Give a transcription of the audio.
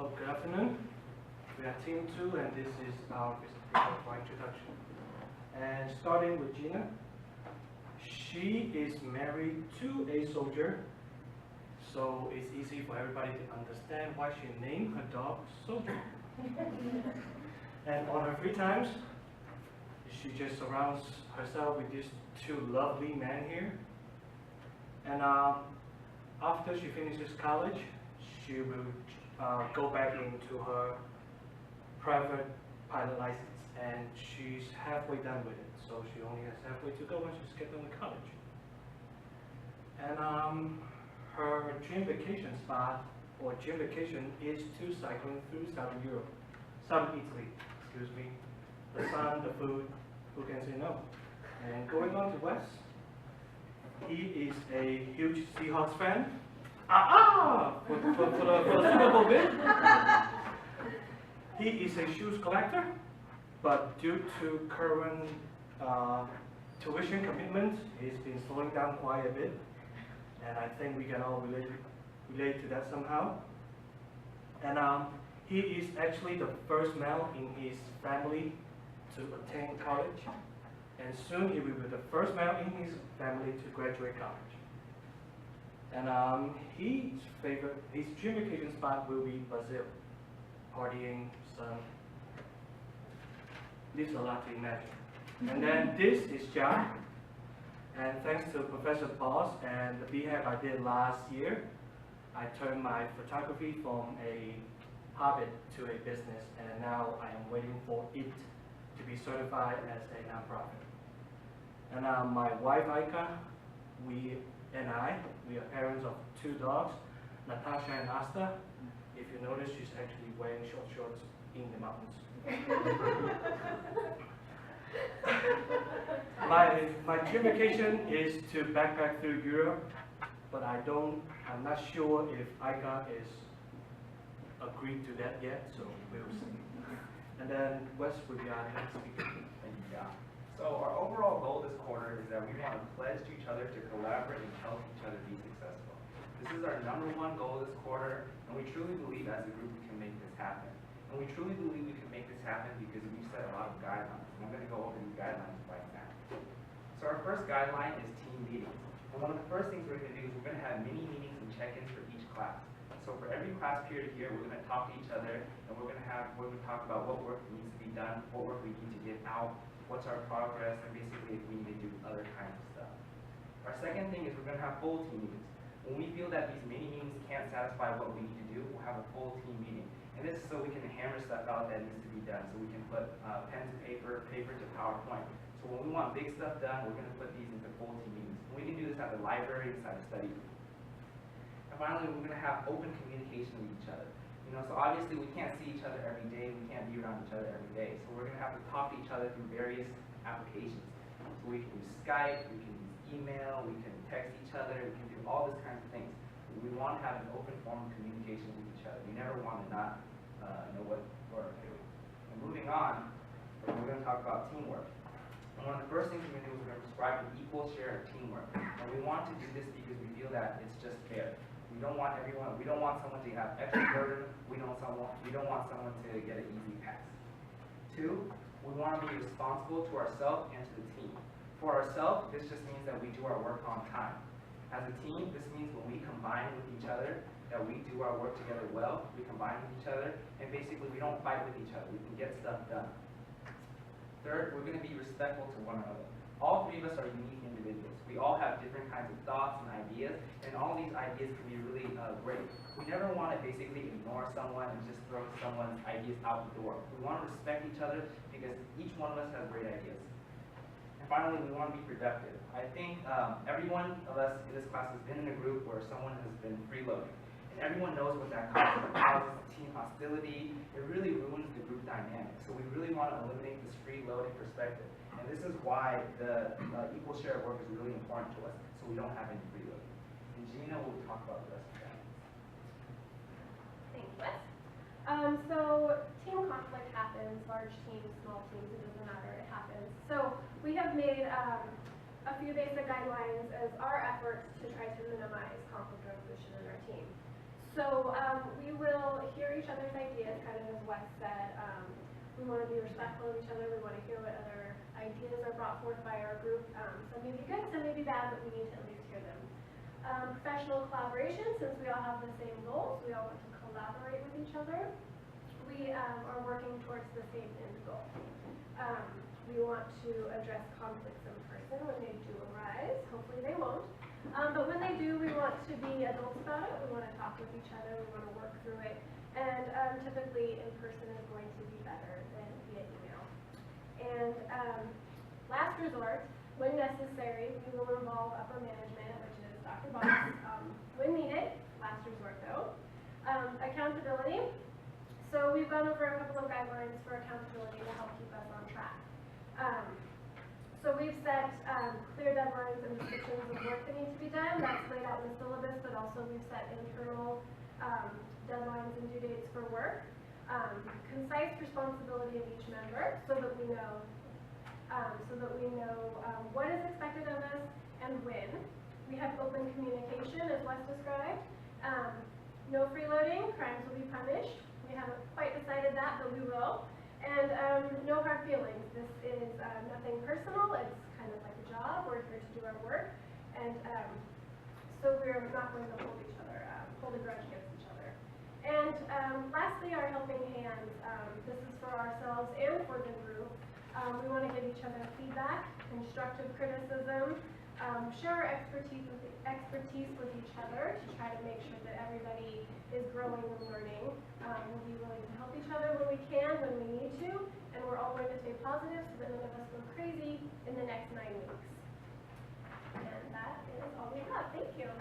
Good afternoon. We are Team 2 and this is our introduction. And starting with Gina. She is married to a soldier, so it's easy for everybody to understand why she named her dog Soldier. And on her free times, she just surrounds herself with these two lovely men here. And after she finishes college, she will go back into her private pilot license, and she's halfway done with it. So she only has halfway to go when she's get done with college. And her dream vacation spot or dream vacation is to cycling through Southern Europe, Southern Italy, excuse me. The sun, the food, who can say no? And going on to Wes, he is a huge Seahawks fan. For the Super Bowl bid. He is a shoes collector, but due to current tuition commitments, he's been slowing down quite a bit. And I think we can all relate to that somehow. And he is actually the first male in his family to attend college. And soon he will be the first male in his family to graduate college. And his dream vacation spot will be Brazil. Partying, sun, leaves a lot to imagine. And then this is John. And thanks to Professor Boss and the BHAG I did last year, I turned my photography from a hobby to a business, and now I am waiting for it to be certified as a nonprofit. And my wife Aika, we are parents of two dogs, Natasha and Asta. If you notice, she's actually wearing short shorts in the mountains. My dream vacation is to backpack through Europe, but I'm not sure if Aika is agreed to that yet, so we'll see. And then Wes will be our next speaker. Thank you, John. So our overall goal this quarter is that we want to pledge to each other to collaborate and help each other be successful. This is our #1 goal this quarter, and we truly believe as a group we can make this happen. And we truly believe we can make this happen because we've set a lot of guidelines. And I'm going to go over these guidelines right now. So our first guideline is team meetings. And one of the first things we're going to do is we're going to have mini meetings and check-ins for each class. So for every class period here, we're going to talk to each other, and we're going to talk about what work needs to be done, what work we need to get out, what's our progress, and basically if we need to do other kinds of stuff. Our second thing is we're going to have full team meetings. When we feel that these mini meetings can't satisfy what we need to do, we'll have a full team meeting. And this is so we can hammer stuff out that needs to be done. So we can put pen to paper, paper to PowerPoint. So when we want big stuff done, we're going to put these into full team meetings. And we can do this at the library, inside a study room. And finally, we're going to have open communication with each other. So obviously we can't see each other every day, we can't be around each other every day. So we're going to have to talk to each other through various applications. So we can use Skype, we can use email, we can text each other, we can do all these kinds of things. We want to have an open form of communication with each other. We never want to not know what we're doing. And moving on, we're going to talk about teamwork. And one of the first things we're going to do is we're going to prescribe an equal share of teamwork. And we want to do this because we feel that it's just fair. We don't want someone to have extra burden. We don't want someone to get an easy pass. 2, we want to be responsible to ourselves and to the team. For ourselves, this just means that we do our work on time. As a team, this means when we combine with each other, that we do our work together well, we combine with each other, and basically we don't fight with each other. We can get stuff done. 3rd, we're going to be respectful to one another. All 3 of us are unique individuals. We all have different kinds of thoughts and ideas, and all these ideas can be really great. We never want to basically ignore someone and just throw someone's ideas out the door. We want to respect each other because each one of us has great ideas. And finally, we want to be productive. I think every one of us in this class has been in a group where someone has been freeloading. And everyone knows what that causes. It causes team hostility. It really ruins the group dynamic. So we really want to eliminate this freeloading perspective. And this is why the equal share of work is really important to us, so we don't have any freeloading. And Gina will talk about the rest of that. Thanks, Wes. So team conflict happens, large teams, small teams, it doesn't matter, it happens. So we have made a few basic guidelines as our efforts to try to minimize conflict resolution in our team. So we will hear each other's We want to be respectful of each other. We want to hear what other ideas are brought forth by our group. Some may be good, some may be bad, but we need to at least hear them. Professional collaboration, since we all have the same goals, we all want to collaborate with each other. We are working towards the same end goal. We want to address conflicts in person when they do arise. Hopefully they won't. But when they do, we want to be adults about it. We want to talk with each other. We want to work through it. And typically in person is going to be better than via email. And last resort, when necessary, we will involve upper management, which is Dr. Boss, when needed. Last resort though. Accountability. So we've gone over a couple of guidelines for accountability to help keep us on track. So we've set clear deadlines and descriptions of work that needs to be done. That's laid out in the syllabus, but also we've set internal deadlines and due dates for work. Concise responsibility of each member so that we know what is expected of us and when. We have open communication, as Wes described. No freeloading, crimes will be punished. We haven't quite decided that, but we will. And no hard feelings. This is nothing personal. It's kind of like a job. We're here to do our work. And so we're not going to hold a grudge against each other. And lastly, our helping hands. This is for ourselves and for the group. We want to give each other feedback, constructive criticism, share our expertise with each other to try to make sure that everybody is growing and learning. We'll be willing to help each other when we can, when we need to, and we're all going to stay positive so that none of us go crazy in the next 9 weeks. And that is all we have. Thank you.